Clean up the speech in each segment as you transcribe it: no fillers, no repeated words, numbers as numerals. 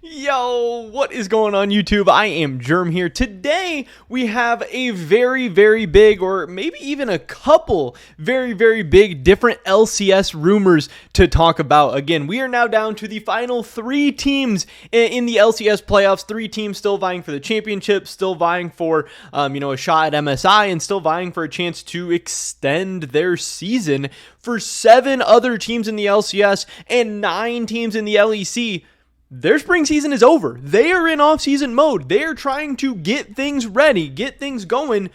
Yo, what is going on YouTube? I am Germ here. Today we have a very big, or maybe even a couple very big different LCS rumors to talk about. Again, we are now down to the final 3 teams in the LCS playoffs. 3 teams still vying for the championship, still vying for a shot at MSI, and still vying for a chance to extend their season. For 7 other teams in the LCS and 9 teams in the LEC, their spring season is over. They are in off-season mode. They are trying to get things ready, get things going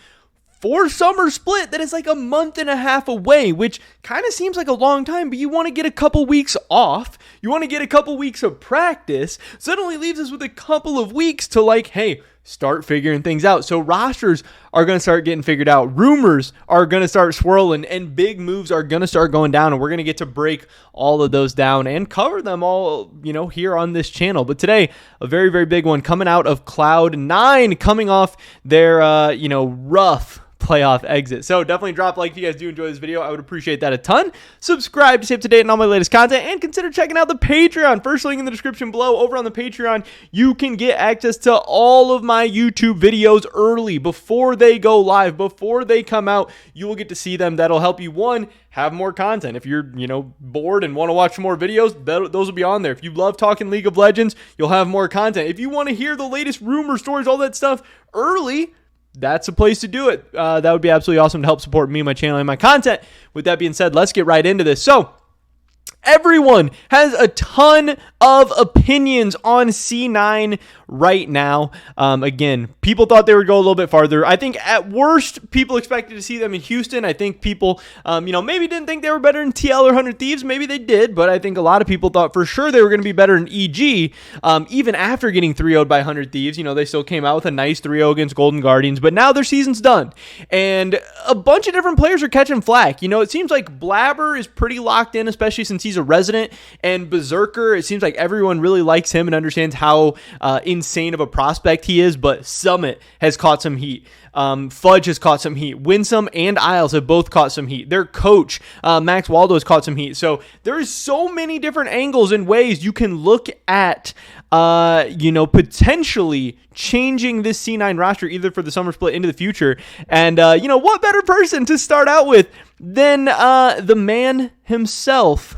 for summer split that is like a month and a half away, which kind of seems like a long time, but you want to get a couple weeks off. You want to get a couple weeks of practice. So that only leaves us with a couple of weeks to hey, start figuring things out. So rosters are going to start getting figured out. Rumors are going to start swirling, and big moves are going to start going down, and we're going to get to break all of those down and cover them all, here on this channel. But today, a very big one coming out of Cloud9, coming off their, rough playoff exit. So definitely drop a like if you guys do enjoy this video. I would appreciate that a ton. Subscribe to stay up to date on all my latest content, and consider checking out the Patreon. First link in the description below. Over on the Patreon, you can get access to all of my YouTube videos early, before they go live, before they come out. You will get to see them. That'll help you, one, have more content. If you're, bored and want to watch more videos, those will be on there. If you love talking League of Legends, you'll have more content. If you want to hear the latest rumor stories, all that stuff early, that's a place to do it. That would be absolutely awesome to help support me, my channel, and my content. With that being said, let's get right into this. So, everyone has a ton of opinions on C9 right now. Again, people thought they would go a little bit farther. I think at worst, people expected to see them in Houston. I think people, maybe didn't think they were better in TL or 100 Thieves. Maybe they did, but I think a lot of people thought for sure they were going to be better in EG. Even after getting 3-0'd by 100 Thieves, they still came out with a nice 3-0 against Golden Guardians, but now their season's done. And a bunch of different players are catching flack. It seems like Blabber is pretty locked in, especially since he's a resident, and Berserker, it seems like everyone really likes him and understands how insane of a prospect he is. But Summit has caught some heat. Fudge has caught some heat. Winsome and Isles have both caught some heat. Their coach, Max Waldo, has caught some heat. So there's so many different angles and ways you can look at, potentially changing this C9 roster, either for the summer split into the future. And, what better person to start out with than the man himself,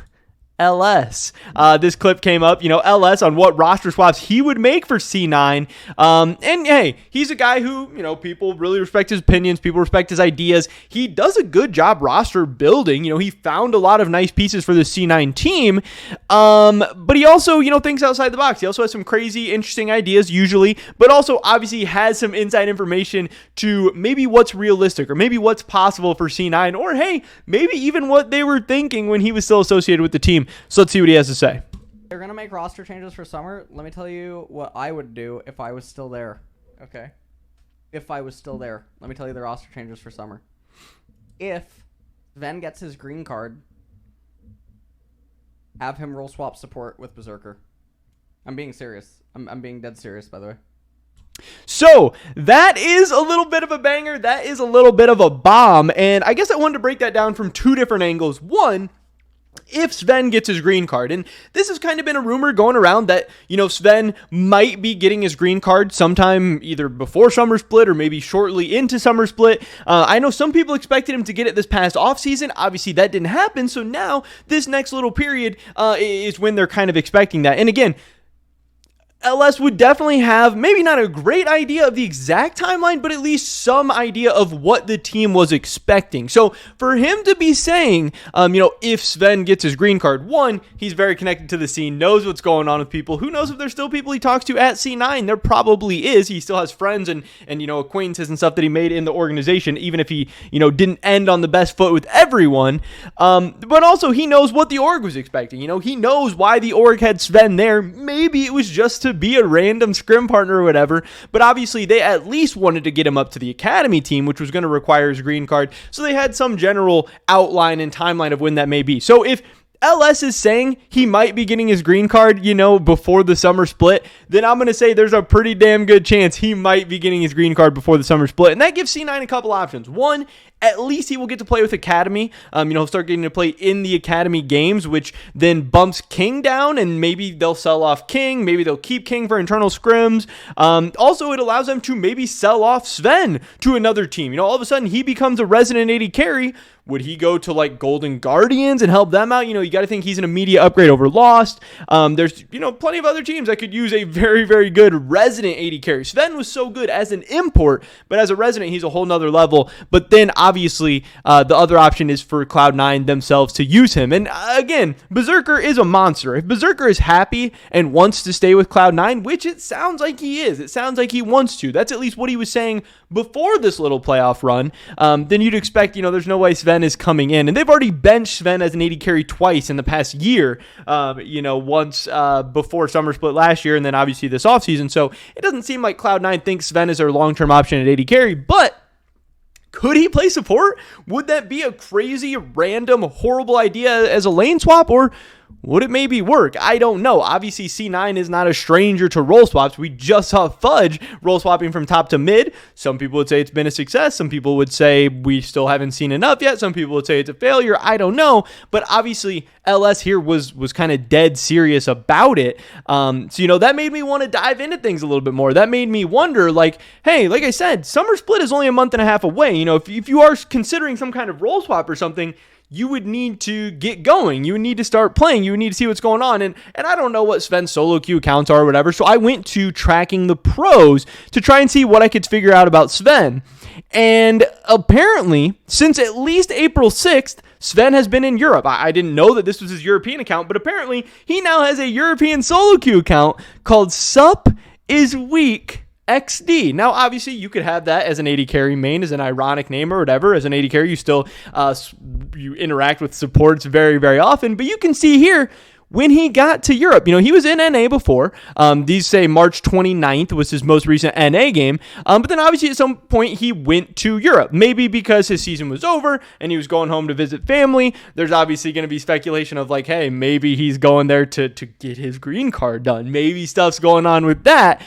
LS. This clip came up, LS on what roster swaps he would make for C9. And hey, he's a guy who, people really respect his opinions. People respect his ideas. He does a good job roster building. He found a lot of nice pieces for the C9 team. But he also, thinks outside the box. He also has some crazy, interesting ideas usually, but also obviously has some inside information to maybe what's realistic or maybe what's possible for C9, or hey, maybe even what they were thinking when he was still associated with the team. So let's see what he has to say. They're going to make roster changes for summer. Let me tell you what I would do if I was still there. Okay? If I was still there. Let me tell you the roster changes for summer. If Sven gets his green card, have him role swap support with Berserker. I'm being serious. I'm being dead serious, by the way. So that is a little bit of a banger. That is a little bit of a bomb. And I guess I wanted to break that down from 2 different angles. One, if Sven gets his green card, and this has kind of been a rumor going around that, Sven might be getting his green card sometime either before summer split or maybe shortly into summer split. I know some people expected him to get it this past offseason. Obviously, that didn't happen. So now this next little period is when they're kind of expecting that. And again, LS would definitely have maybe not a great idea of the exact timeline, but at least some idea of what the team was expecting. So for him to be saying, if Sven gets his green card, one, he's very connected to the scene, knows what's going on with people. Who knows if there's still people he talks to at C9? There probably is. He still has friends and acquaintances and stuff that he made in the organization, even if he, didn't end on the best foot with everyone. But also he knows what the org was expecting. He knows why the org had Sven there. Maybe it was just to be a random scrim partner or whatever, but obviously they at least wanted to get him up to the academy team, which was going to require his green card, so they had some general outline and timeline of when that may be. So if LS is saying he might be getting his green card, before the summer split, then I'm going to say there's a pretty damn good chance he might be getting his green card before the summer split. And that gives C9 a couple options. One, at least he will get to play with Academy. He'll start getting to play in the Academy games, which then bumps King down, and maybe they'll sell off King. Maybe they'll keep King for internal scrims. Also, it allows them to maybe sell off Sven to another team. All of a sudden, he becomes a resident AD carry. Would he go to like Golden Guardians and help them out? You got to think he's an immediate upgrade over Lost. There's, plenty of other teams that could use a very, very good resident AD carry. Sven was so good as an import, but as a resident, he's a whole nother level. But then obviously the other option is for Cloud9 themselves to use him. And again, Berserker is a monster. If Berserker is happy and wants to stay with Cloud9, which it sounds like he is, it sounds like he wants to. That's at least what he was saying before this little playoff run. Then you'd expect, there's no way Sven is coming in, and they've already benched Sven as an AD carry twice in the past year, once before summer split last year, and then obviously this offseason. So it doesn't seem like Cloud9 thinks Sven is their long-term option at AD carry, but could he play support? Would that be a crazy, random, horrible idea as a lane swap, or would it maybe work? I don't know. Obviously, C9 is not a stranger to role swaps. We just saw Fudge role swapping from top to mid. Some people would say it's been a success. Some people would say we still haven't seen enough yet. Some people would say it's a failure. I don't know. But obviously, LS here was kind of dead serious about it. So, that made me want to dive into things a little bit more. That made me wonder, hey, like I said, summer split is only a month and a half away. If you are considering some kind of role swap or something, you would need to get going. You would need to start playing. You would need to see what's going on. And I don't know what Sven's solo queue accounts are or whatever. So I went to tracking the pros to try and see what I could figure out about Sven. And apparently, since at least April 6th, Sven has been in Europe. I didn't know that this was his European account, but apparently he now has a European solo queue account called Sup is Weak XD. Now, obviously, you could have that as an AD carry main, as an ironic name or whatever. As an AD carry, you still you interact with supports very, very often. But you can see here, when he got to Europe, he was in NA before. These say March 29th was his most recent NA game. But then obviously at some point he went to Europe. Maybe because his season was over and he was going home to visit family. There's obviously going to be speculation of hey, maybe he's going there to get his green card done. Maybe stuff's going on with that.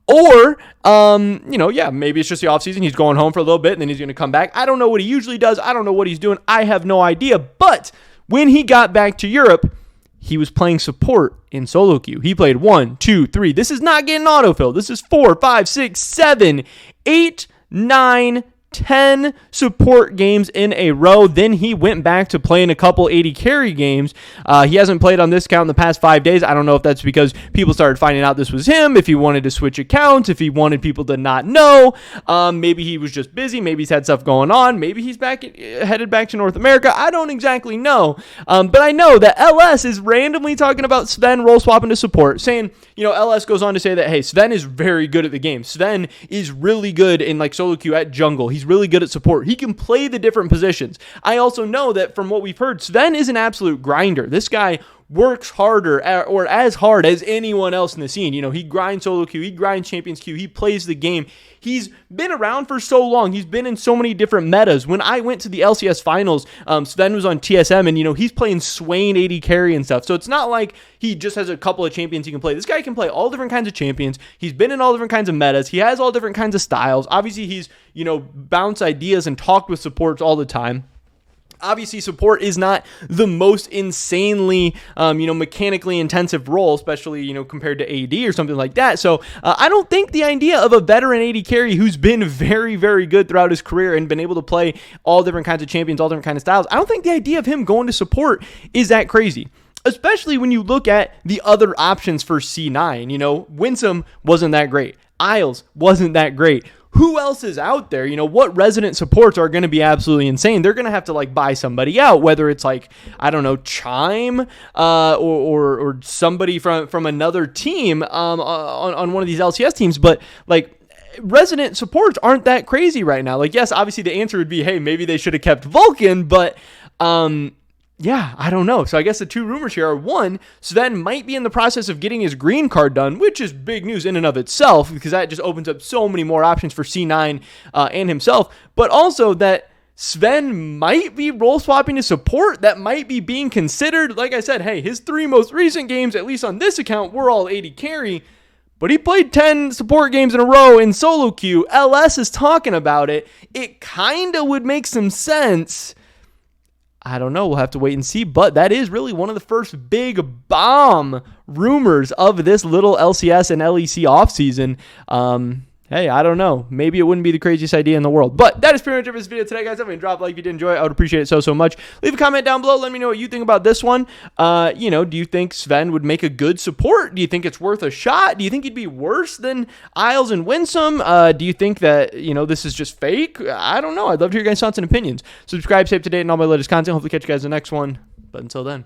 Or, maybe it's just the offseason. He's going home for a little bit and then he's going to come back. I don't know what he usually does. I don't know what he's doing. I have no idea. But when he got back to Europe, he was playing support in solo queue. He played 1, 2, 3. This is not getting autofill. This is 4, 5, 6, 7, 8, 9, 10 support games in a row. Then he went back to playing a couple 80 carry games. He hasn't played on this account in the past 5 days. I don't know if that's because people started finding out this was him, if he wanted to switch accounts, if he wanted people to not know. Maybe he was just busy. Maybe he's had stuff going on. Maybe he's headed back to North America. I don't exactly know. But I know that LS is randomly talking about Sven role swapping to support, saying, LS goes on to say that, hey, Sven is very good at the game. Sven is really good in solo queue at jungle. He's really good at support. He can play the different positions. I also know that from what we've heard, Sven is an absolute grinder. This guy works harder or as hard as anyone else in the scene. He grinds solo queue, he grinds champions queue, he plays the game. He's been around for so long. He's been in so many different metas. When I went to the LCS finals, Sven was on TSM and, he's playing Swain 80 carry and stuff. So it's not like he just has a couple of champions he can play. This guy can play all different kinds of champions. He's been in all different kinds of metas. He has all different kinds of styles. Obviously, he's, bounced ideas and talked with supports all the time. Obviously, support is not the most insanely, mechanically intensive role, especially, compared to AD or something like that. So I don't think the idea of a veteran AD carry who's been very, very good throughout his career and been able to play all different kinds of champions, all different kinds of styles, I don't think the idea of him going to support is that crazy. Especially when you look at the other options for C9. Winsome wasn't that great. Isles wasn't that great. Who else is out there? What resident supports are going to be absolutely insane? They're going to have to buy somebody out, whether it's Chime or somebody from another team on one of these LCS teams. But resident supports aren't that crazy right now. Yes, obviously the answer would be, hey, maybe they should have kept Vulcan, but yeah, I don't know. So I guess the two rumors here are, one, Sven might be in the process of getting his green card done, which is big news in and of itself, because that just opens up so many more options for C9 and himself. But also that Sven might be role swapping to support. That might be being considered. Like I said, hey, his 3 most recent games, at least on this account, were all AD carry. but he played 10 support games in a row in solo queue. LS is talking about it. It kind of would make some sense. I don't know. We'll have to wait and see. But that is really one of the first big bomb rumors of this little LCS and LEC offseason. Hey, I don't know. Maybe it wouldn't be the craziest idea in the world. But that is pretty much it for this video today, guys. Definitely drop a like if you did enjoy it. I would appreciate it so much. Leave a comment down below. Let me know what you think about this one. Do you think Sven would make a good support? Do you think it's worth a shot? Do you think he'd be worse than Isles and Winsome? Do you think that, this is just fake? I don't know. I'd love to hear your guys' thoughts and opinions. Subscribe, stay up to date, and all my latest content. Hopefully catch you guys in the next one. But until then.